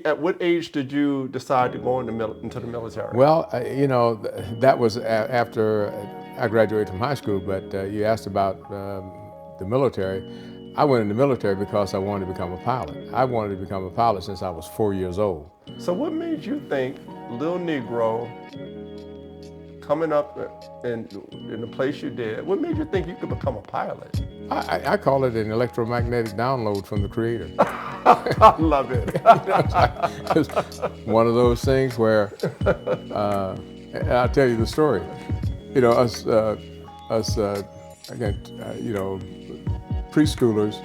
At what age did you decide to go into the military? Well, that was after I graduated from high school, but you asked about the military. I went in the military because I wanted to become a pilot. I wanted to become a pilot since I was 4 years old. So what made you think, little Negro, coming up in the place you did, what made you think you could become a pilot? I call it an electromagnetic download from the Creator. I love it. It's one of those things where, and I'll tell you the story. Us preschoolers,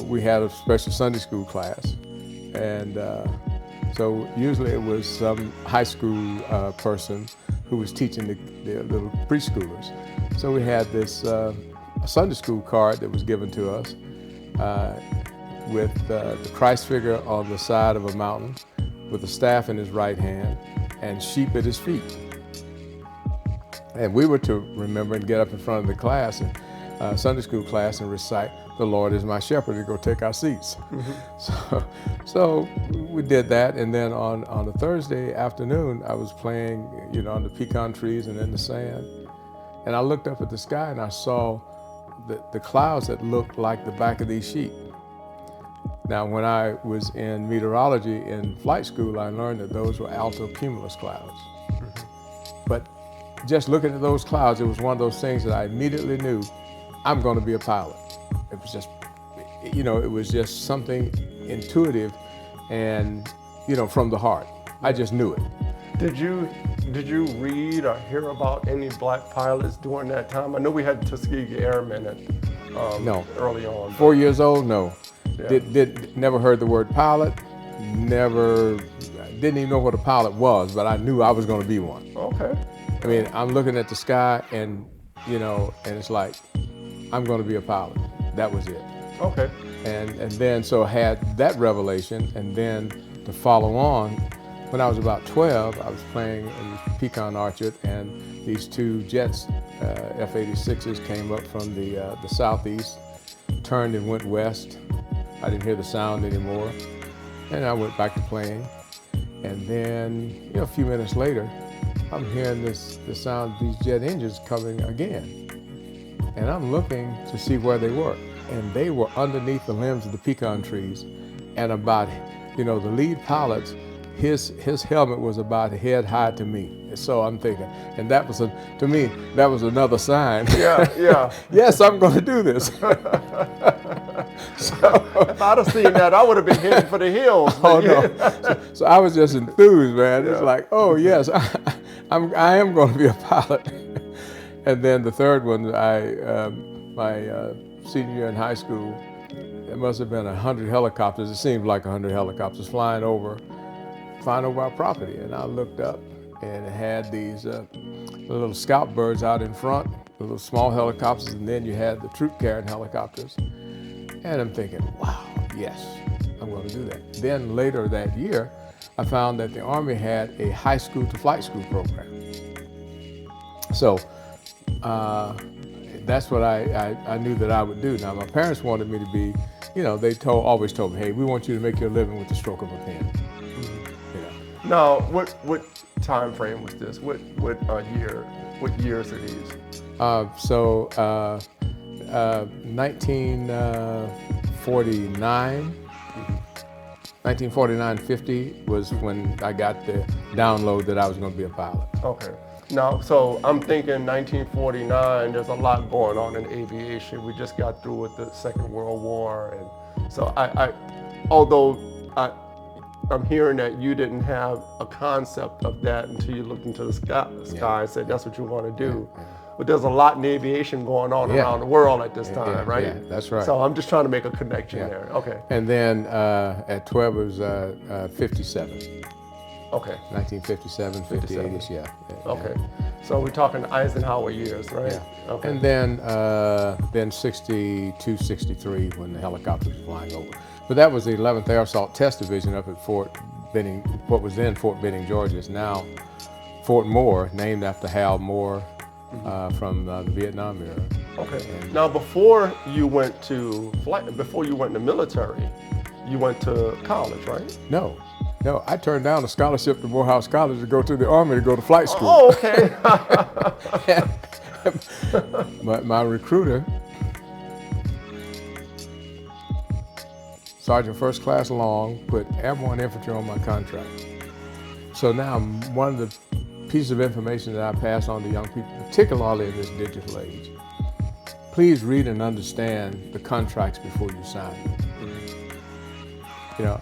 we had a special Sunday school class, and so usually it was some high school person who was teaching the little preschoolers. So we had this Sunday school card that was given to us with the Christ figure on the side of a mountain, with a staff in his right hand and sheep at his feet. And we were to remember and get up in front of the class, and Sunday school class, and recite, "The Lord is my shepherd," and go take our seats. Mm-hmm. So we did that, and then on a Thursday afternoon, I was playing, on the pecan trees and in the sand, and I looked up at the sky and I saw the clouds that looked like the back of these sheep. Now, when I was in meteorology in flight school, I learned that those were altocumulus clouds. Mm-hmm. But just looking at those clouds, it was one of those things that I immediately knew, I'm going to be a pilot. It was just, it was just something intuitive and, from the heart. I just knew it. Did you read or hear about any black pilots during that time? I know we had Tuskegee Airmen no. Early on. 4 years old, no. Yeah. Never heard the word pilot, didn't even know what a pilot was, but I knew I was going to be one. Okay. I mean, I'm looking at the sky and, and it's like, I'm going to be a pilot. That was it. Okay. And then, so I had that revelation, and then to follow on, when I was about 12, I was playing in the pecan orchard, and these two jets, F-86s, came up from the southeast, turned and went west. I didn't hear the sound anymore, and I went back to playing. And then, a few minutes later, I'm hearing the sound of these jet engines coming again. And I'm looking to see where they were. And they were underneath the limbs of the pecan trees. And about, the lead pilot's, his helmet was about head high to me. So I'm thinking, and that was, to me, that was another sign. Yeah. Yes, I'm going to do this. So, if I'd have seen that, I would have been heading for the hills. Oh, no. So I was just enthused, man. Yeah. It's like, oh, yes, I am going to be a pilot. And then the third one, my senior year in high school, there must have been 100 helicopters. It seemed like 100 helicopters flying over our property. And I looked up, and it had these little scout birds out in front, the little small helicopters, and then you had the troop-carrying helicopters. And I'm thinking, wow, yes, I'm going to do that. Then later that year, I found that the Army had a high school to flight school program. So that's what I knew that I would do. Now, my parents wanted me to be, they always told me, hey, we want you to make your living with the stroke of a pen. Mm-hmm. Now, what time frame was this? What year? What years are these? 1949-50 was when I got the download that I was going to be a pilot. Okay. Now, so I'm thinking 1949, there's a lot going on in aviation. We just got through with the Second World War. And so although I'm hearing that you didn't have a concept of that until you looked into the sky and said that's what you want to do. Yeah. But there's a lot in aviation going on around the world at this time, right? Yeah, that's right. So I'm just trying to make a connection there. Okay. And then at 12 it was 57. Okay. 1957, 58-ish, yeah. Okay. So we're talking Eisenhower years, right? Yeah. Okay. And then 62, 63 when the helicopters were flying over. But that was the 11th Air Assault Test Division up at what was then Fort Benning, Georgia. It's now Fort Moore, named after Hal Moore from the Vietnam era. Okay. Now, before you went to before you went in the military, you went to college, right? No, I turned down a scholarship to Morehouse College to go to the Army to go to flight school. Oh, okay. My recruiter, Sergeant First Class Long, put airborne infantry on my contract. So now one of the pieces of information that I pass on to young people, particularly in this digital age, please read and understand the contracts before you sign them. You know,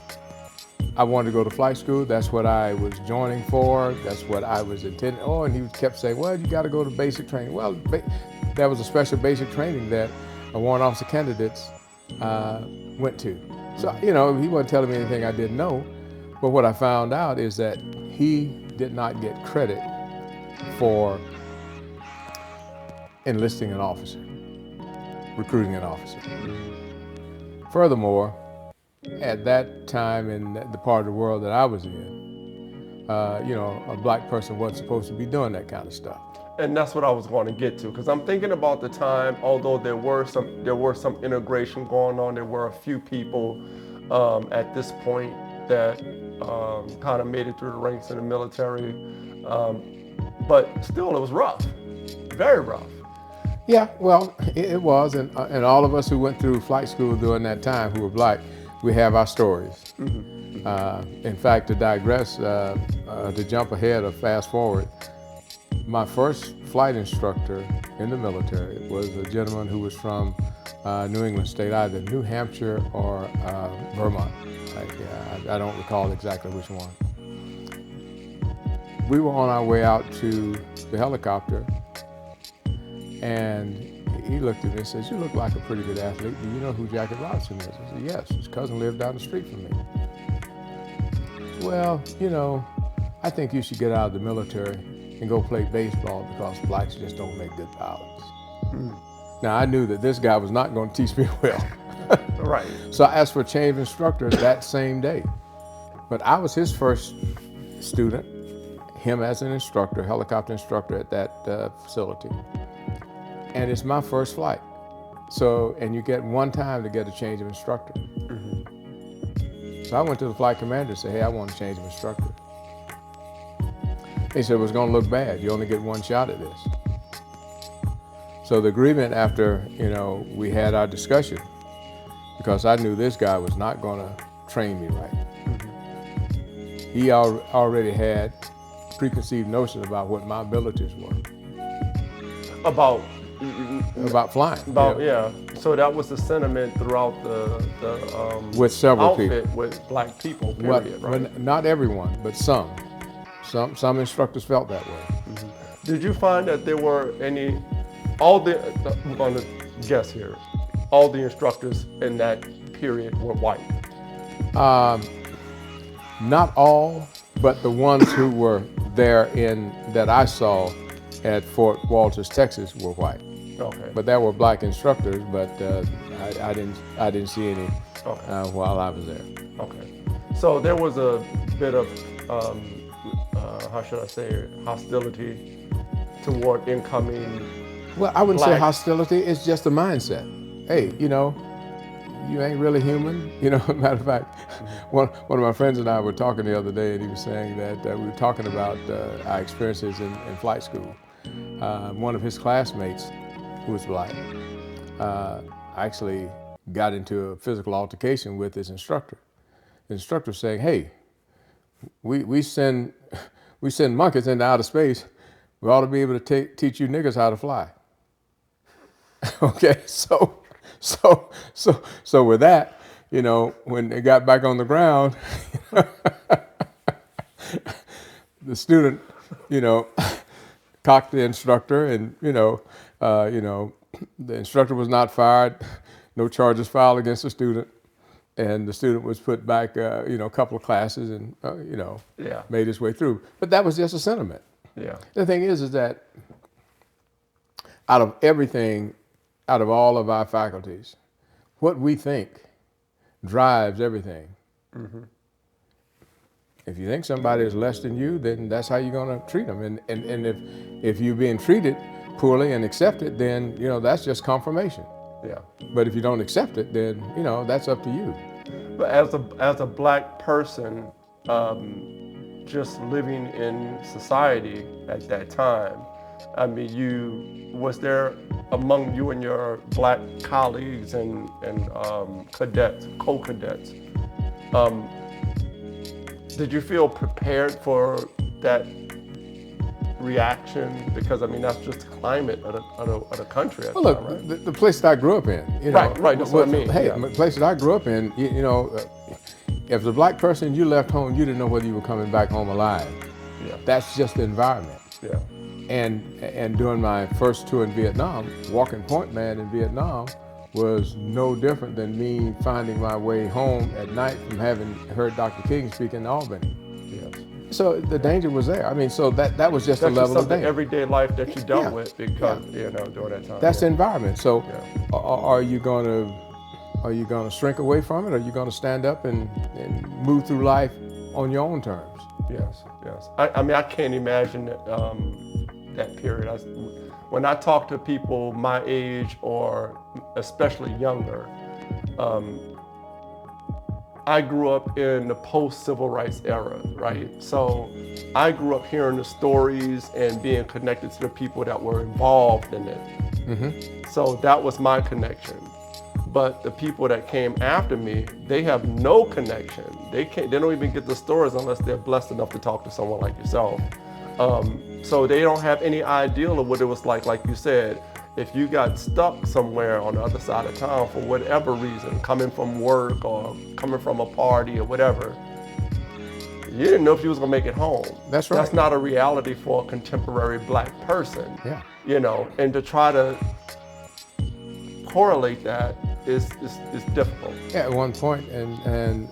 I wanted to go to flight school. That's what I was joining for. That's what I was intending. Oh, and he kept saying, well, you got to go to basic training. Well, that was a special basic training that warrant officer candidates went to. So, you know, he wasn't telling me anything I didn't know. But what I found out is that he did not get credit for enlisting an officer, recruiting an officer. Furthermore, at that time in the part of the world that I was in, you know, a black person wasn't supposed to be doing that kind of stuff. And that's what I was going to get to, because I'm thinking about the time. Although there were some integration going on, there were a few people at this point that kind of made it through the ranks in the military, but still it was rough, very rough. Yeah, well, it was, and all of us who went through flight school during that time who were black, we have our stories. In fact, to digress, to jump ahead or fast forward, my first flight instructor in the military was a gentleman who was from New England State, either New Hampshire or Vermont. I don't recall exactly which one. We were on our way out to the helicopter, and he looked at me and says, "You look like a pretty good athlete. Do you know who Jackie Robinson is?" I said, "Yes, his cousin lived down the street from me." Said, "Well, you know, I think you should get out of the military and go play baseball because blacks just don't make good pilots." Now, I knew that this guy was not going to teach me well. Right. So I asked for a change of instructor that same day. But I was his first student, him as an instructor, helicopter instructor at that facility. And it's my first flight. So, and you get one time to get a change of instructor. So I went to the flight commander and said, "Hey, I want a change of instructor." He said, "Well, it's going to look bad. You only get one shot at this." So the agreement after, you know, we had our discussion, because I knew this guy was not going to train me right. He already had preconceived notions about what my abilities were. About flying. About, yeah. So that was the sentiment throughout the with several outfit people. with black people, period, right? Well, not everyone, but some. Some instructors felt that way. Did you find that there were I'm going to guess here, all the instructors in that period were white? Not all, but the ones who were there that I saw at Fort Walters, Texas, were white. Okay. But there were black instructors, but I didn't see any while I was there. Okay. So there was a bit of how should I say it, hostility toward incoming. Well, I wouldn't say black. hostility. It's just a mindset. Hey, you know, you ain't really human. You know, matter of fact, one of my friends and I were talking the other day, and he was saying that we were talking about our experiences in flight school. One of his classmates, who was black, actually got into a physical altercation with his instructor. The instructor was saying, "Hey, we send monkeys into outer space. We ought to be able to teach you niggas how to fly." Okay, so with that, you know, when they got back on the ground, the student, you know, cocked the instructor, and the instructor was not fired, no charges filed against the student, and the student was put back, a couple of classes, and made his way through. But that was just a sentiment. Yeah. The thing is that out of everything, out of all of our faculties, what we think drives everything. If you think somebody is less than you, then that's how you're going to treat them. And if you're being treated poorly and accept it, then, you know, that's just confirmation. Yeah. But if you don't accept it, then, you know, that's up to you. But as a black person, just living in society at that time, I mean, was there among you and your black colleagues and cadets, co-cadets, did you feel prepared for that reaction? Because I mean, that's just the climate of the country at the Well, time, look, right? the place that I grew up in, you know. Right, that's what I mean. Hey, Yeah. the places I grew up in, you know, if the black person, you left home, you didn't know whether you were coming back home alive. Yeah. That's just the environment. Yeah. And during my first tour in Vietnam, walking point man in Vietnam was no different than me finding my way home at night from having heard Dr. King speak in Albany. Yes. So the danger was there. I mean, so that was just That's a just level of something danger. everyday life that you dealt Yeah. with because you know during that time. That's the Yeah. environment. So Yeah. are you gonna shrink away from it? Or are you gonna stand up and move through life on your own terms? Yes, yes. I mean, I can't imagine that period. When I talk to people my age or especially younger, I grew up in the post-civil rights era, right? So I grew up hearing the stories and being connected to the people that were involved in it. Mm-hmm. So that was my connection. But the people that came after me, they have no connection. They don't even get the stories unless they're blessed enough to talk to someone like yourself. So they don't have any idea of what it was like you said, if you got stuck somewhere on the other side of town for whatever reason, coming from work or coming from a party or whatever, you didn't know if you was gonna make it home. That's right. That's not a reality for a contemporary black person. Yeah. You know, and to try to correlate that is difficult. Yeah, at one point, and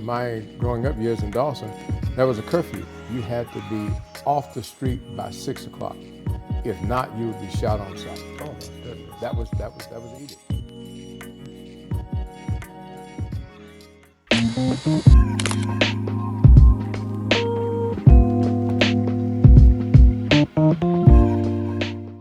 my growing up years in Dawson, there was a curfew. You had to be off the street by 6 o'clock. If not, you would be shot on sight. Oh my goodness. That was the edict.